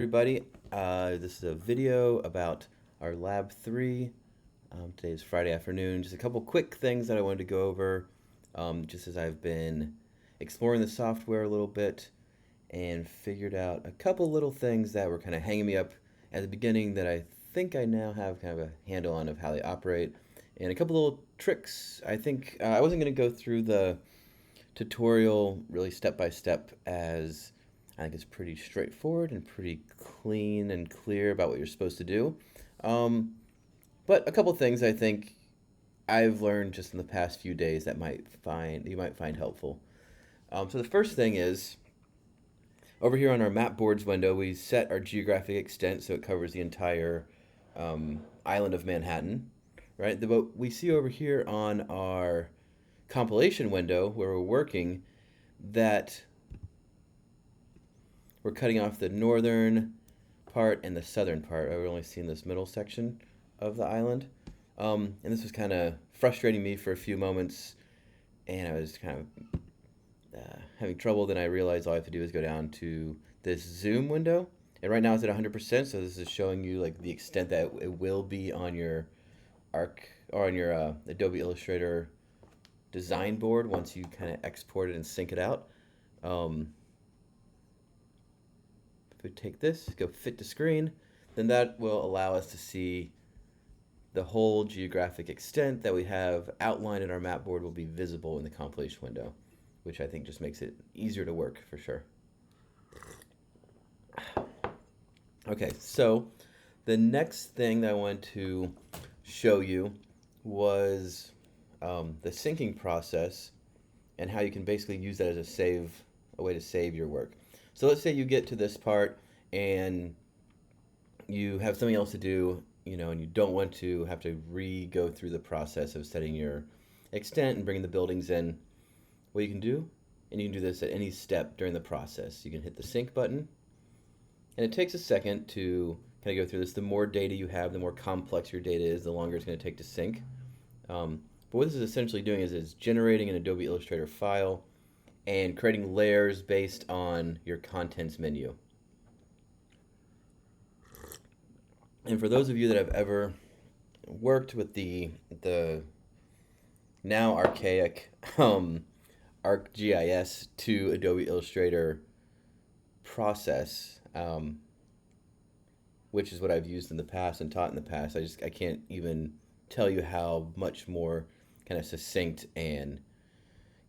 Everybody. This is a video about our Lab 3. Today is Friday afternoon. Just a couple quick things that I wanted to go over just as I've been exploring the software a little bit and figured out a couple little things that were kind of hanging me up at the beginning that I think I now have kind of a handle on of how they operate, and a couple little tricks. I think I wasn't going to go through the tutorial really step by step, as I think it's pretty straightforward and pretty clean and clear about what you're supposed to do. Um, but a couple things I think I've learned just in the past few days that you might find helpful. So the first thing is over here on our map boards window, we set our geographic extent so it covers the entire island of Manhattan, right? What we see over here on our compilation window where we're working, that we're cutting off the northern part and the southern part. I've only seen this middle section of the island. And this was kind of frustrating me for a few moments, and I was kind of having trouble. Then I realized all I have to do is go down to this zoom window. And right now it's at 100%, so this is showing you like the extent that it will be on your Arc or on your Adobe Illustrator design board once you kind of export it and sync it out. If we take this, go fit to screen, then that will allow us to see the whole geographic extent that we have outlined in our map board will be visible in the compilation window, which I think just makes it easier to work for sure. Okay, so the next thing that I wanted to show you was the syncing process and how you can basically use that as a way to save your work. So let's say you get to this part and you have something else to do, and you don't want to have to go through the process of setting your extent and bringing the buildings in. What you can do, and you can do this at any step during the process, you can hit the sync button, and it takes a second to kind of go through this. The more data you have, the more complex your data is, the longer it's going to take to sync. But what this is essentially doing is it's generating an Adobe Illustrator file and creating layers based on your contents menu. And for those of you that have ever worked with the now archaic ArcGIS to Adobe Illustrator process, which is what I've used in the past and taught in the past, I can't even tell you how much more kind of succinct and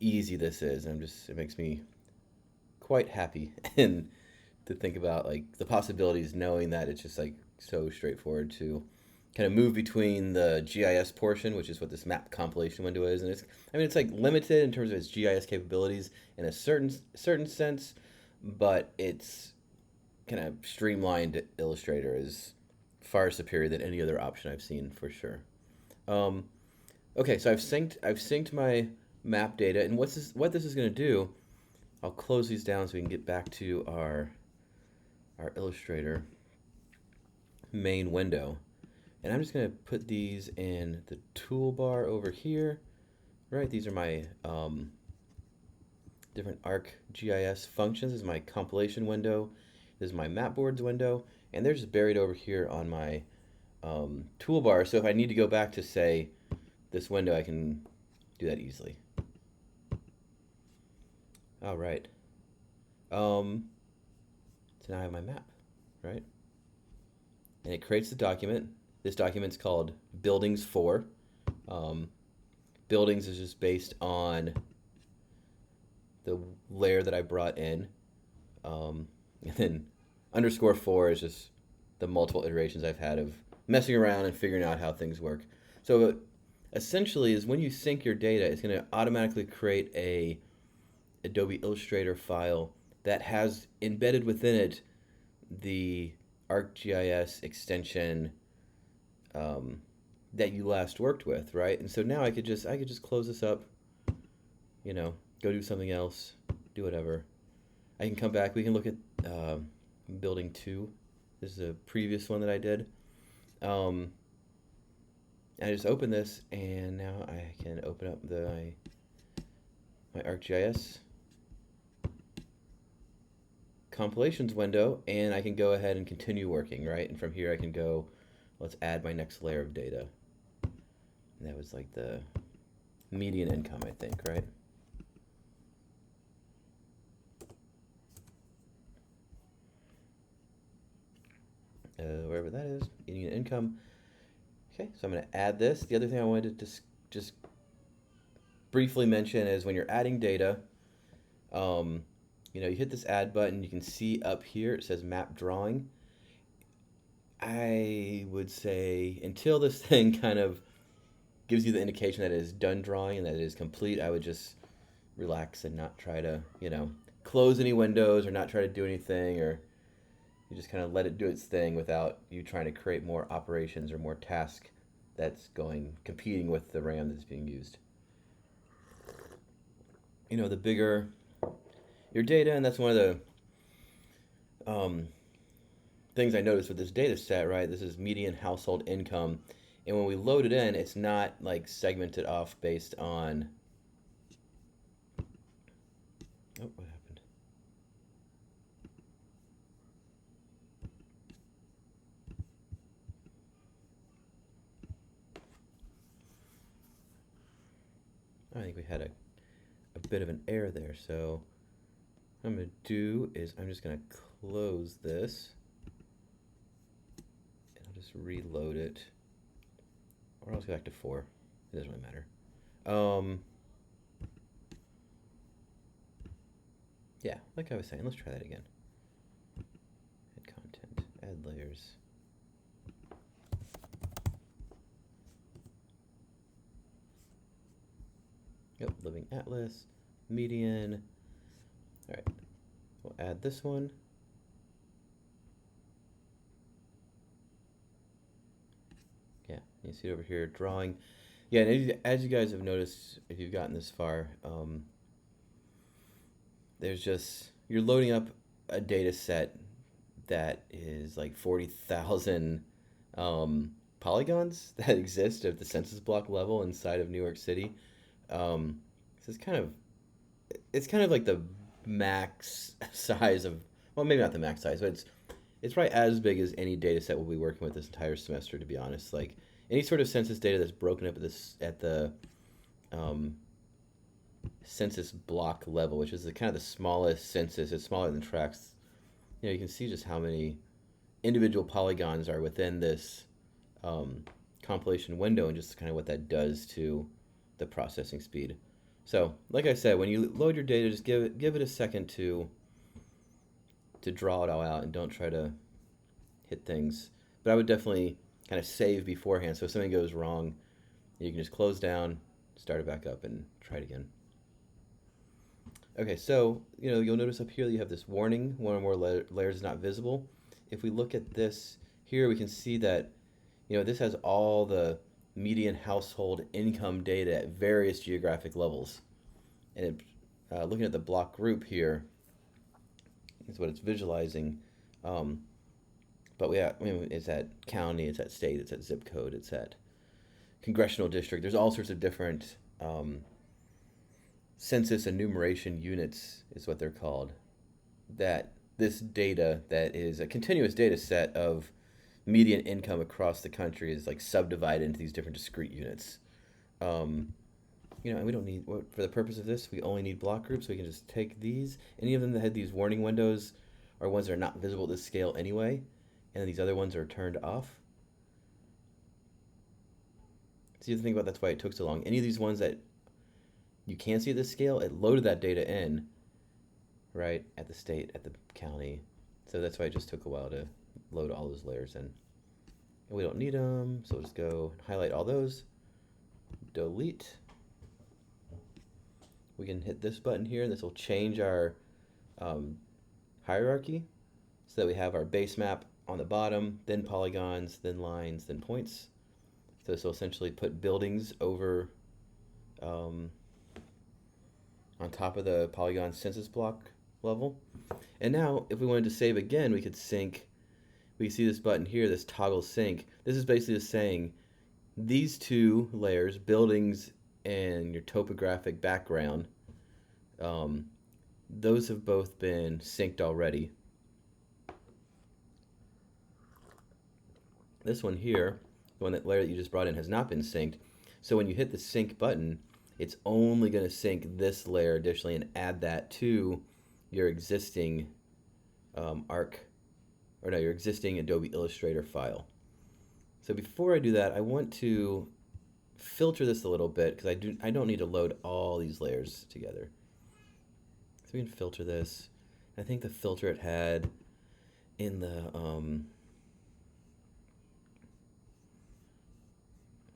easy this is. And it makes me quite happy and to think about like the possibilities, knowing that it's just like so straightforward to kind of move between the GIS portion, which is what this map compilation window is, and it's like limited in terms of its GIS capabilities in a certain sense, but it's kind of streamlined Illustrator is far superior than any other option I've seen for sure. Okay, so I've synced my map data, and what this is going to do, I'll close these down so we can get back to our Illustrator main window. And I'm just going to put these in the toolbar over here. Right, these are my different ArcGIS functions. This is my compilation window. This is my map boards window, and they're just buried over here on my toolbar. So if I need to go back to, say, this window, I can do that easily. All right. So now I have my map, right? And it creates the document. This document's called Buildings 4. Buildings is just based on the layer that I brought in. And then _4 is just the multiple iterations I've had of messing around and figuring out how things work. So essentially is when you sync your data, it's going to automatically create a Adobe Illustrator file that has embedded within it the ArcGIS extension that you last worked with, right? And so now I could just close this up, go do something else, do whatever. I can come back. We can look at building 2. This is a previous one that I did. I just open this, and now I can open up my ArcGIS compilations window, and I can go ahead and continue working, right? And from here I can go, let's add my next layer of data. And that was like the median income, I think, right? Wherever that is, median income. Okay, so I'm going to add this. The other thing I wanted to just briefly mention is when you're adding data, you know, you hit this add button, you can see up here it says map drawing. I would say until this thing kind of gives you the indication that it is done drawing and that it is complete, I would just relax and not try to, you know, close any windows or not try to do anything, or you just kind of let it do its thing without you trying to create more operations or more task that's competing with the RAM that's being used. You know, the bigger your data, and that's one of the things I noticed with this data set, right? This is median household income. And when we load it in, it's not like segmented off based on, oh, what happened? I think we had a bit of an error there. So what I'm going to do is I'm just going to close this. And I'll just reload it. Or I'll go back to 4. It doesn't really matter. Yeah, like I was saying, let's try that again. Add content, add layers. Yep, living atlas, median. All right, we'll add this one. Yeah, you see it over here, drawing. Yeah, and as you guys have noticed, if you've gotten this far, there's just, you're loading up a data set that is like 40,000 polygons that exist at the census block level inside of New York City. So it's kind of like the max size of, well, maybe not the max size, but it's probably as big as any data set we'll be working with this entire semester, to be honest. Like any sort of census data that's broken up at the census block level, which is kind of the smallest census. It's smaller than tracts. You know, you can see just how many individual polygons are within this compilation window, and just kind of what that does to the processing speed. So, like I said, when you load your data, just give it a second to draw it all out, and don't try to hit things. But I would definitely kind of save beforehand, so if something goes wrong, you can just close down, start it back up, and try it again. Okay, so you know, you'll notice up here that you have this warning: one or more layers is not visible. If we look at this here, we can see that, you know, this has all the median household income data at various geographic levels. And looking at the block group here is what it's visualizing. But I mean, it's at county, it's at state, it's at zip code, it's at congressional district. There's all sorts of different census enumeration units is what they're called. That this data that is a continuous data set of median income across the country is like subdivided into these different discrete units. You know, and we don't need, for the purpose of this, we only need block groups, so we can just take these. Any of them that had these warning windows are ones that are not visible at this scale anyway, and then these other ones are turned off. So you have to think about that's why it took so long. Any of these ones that you can see at this scale, it loaded that data in, right, at the state, at the county. So that's why it just took a while to load all those layers in. And we don't need them, so we'll just go highlight all those, delete. We can hit this button here, and this will change our hierarchy so that we have our base map on the bottom, then polygons, then lines, then points. So this will essentially put buildings over on top of the polygon census block level. And now, if we wanted to save again, we could sync. We see this button here, this toggle sync. This is basically just saying these two layers, buildings and your topographic background, those have both been synced already. This one here, the one that layer that you just brought in, has not been synced. So when you hit the sync button, it's only going to sync this layer additionally and add that to your existing your existing Adobe Illustrator file. So before I do that, I want to filter this a little bit because I don't need to load all these layers together. So we can filter this. I think the filter it had in the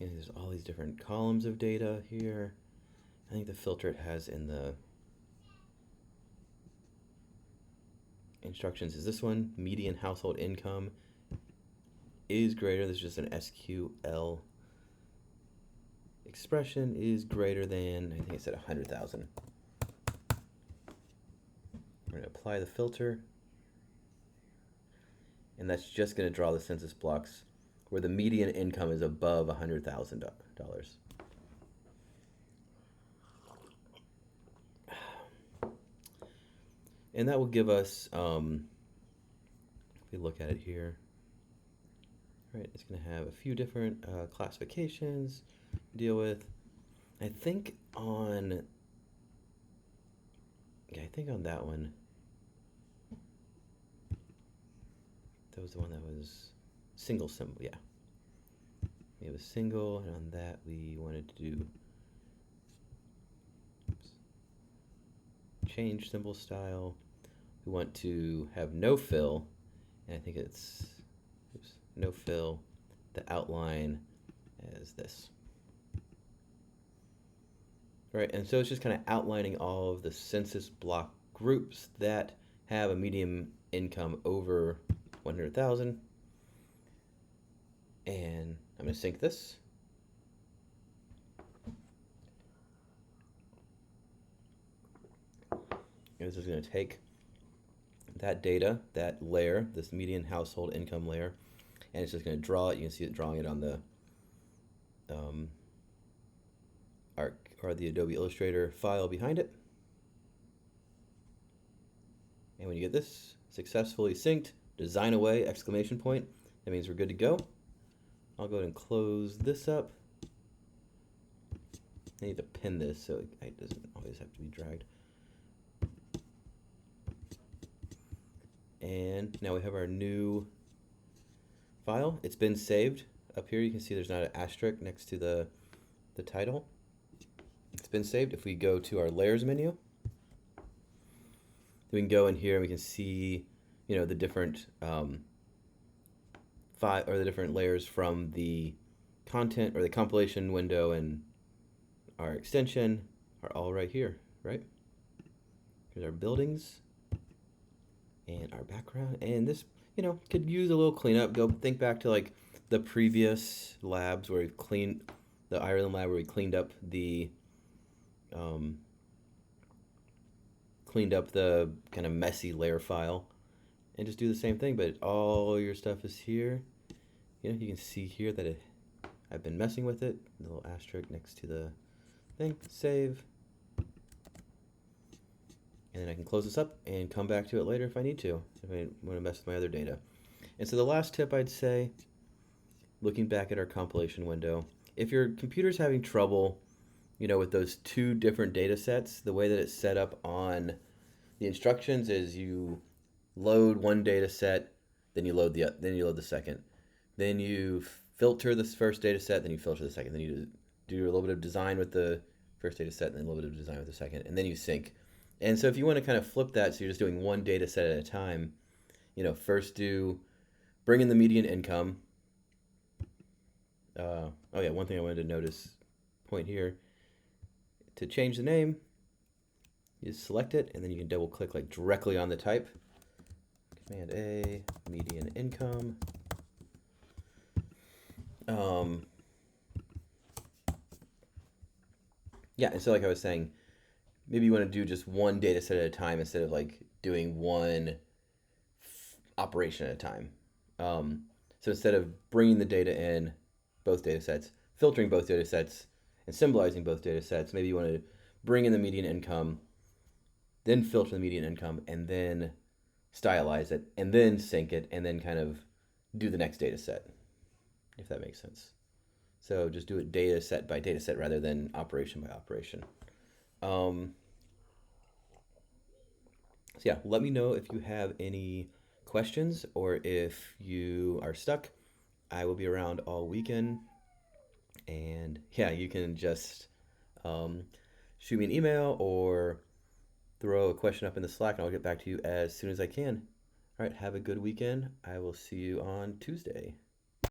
there's all these different columns of data here. I think the filter it has in the instructions is this one. Median household income is greater. This is just an SQL expression, is greater than, I think it said 100,000. We're going to apply the filter, and that's just going to draw the census blocks where the median income is above $100,000. And that will give us, if we look at it here, right, it's going to have a few different classifications to deal with. I think on that one, that was the one that was single symbol, yeah. We have a single, and on that we wanted to do change symbol style. We want to have no fill, and I think it's no fill, the outline as this. Right, and so it's just kind of outlining all of the census block groups that have a median income over 100,000. And I'm going to sync this. And this is going to take that data, that layer, this median household income layer, and it's just going to draw it. You can see it drawing it on the the Adobe Illustrator file behind it. And when you get this successfully synced, design away, exclamation point, that means we're good to go. I'll go ahead and close this up. I need to pin this so it doesn't always have to be dragged. And now we have our new file. It's been saved. Up here you can see there's not an asterisk next to the title. It's been saved. If we go to our layers menu, we can go in here and we can see, the different the different layers from the content or the compilation window, and our extension are all right here, right? Here's our buildings and our background, and this, could use a little cleanup. Go think back to like the previous labs where we've cleaned the Ireland lab where we cleaned up the kind of messy layer file, and just do the same thing, but all your stuff is here. You can see here that I've been messing with it. The little asterisk next to the thing. Save. And then I can close this up and come back to it later if I need to, if I want to mess with my other data. And so the last tip I'd say, looking back at our compilation window, if your computer's having trouble, with those two different data sets, the way that it's set up on the instructions is you load one data set, then you load the second. Then you filter this first data set, then you filter the second. Then you do a little bit of design with the first data set, and then a little bit of design with the second, and then you sync. And so if you want to kind of flip that, so you're just doing one data set at a time, first bring in the median income. One thing I wanted to point here, to change the name, you just select it, and then you can double click like directly on the type. Command A, median income. And so like I was saying, maybe you want to do just one data set at a time instead of like doing one operation at a time. So instead of bringing the data in, both data sets, filtering both data sets, and symbolizing both data sets, maybe you want to bring in the median income, then filter the median income, and then stylize it, and then sync it, and then kind of do the next data set. if that makes sense. So just do it data set by data set rather than operation by operation. Um, so yeah, let me know if you have any questions or if you are stuck. I will be around all weekend, and yeah, you can just um, shoot me an email or throw a question up in the Slack, and I'll get back to you as soon as I can. All right, have a good weekend. I will see you on Tuesday.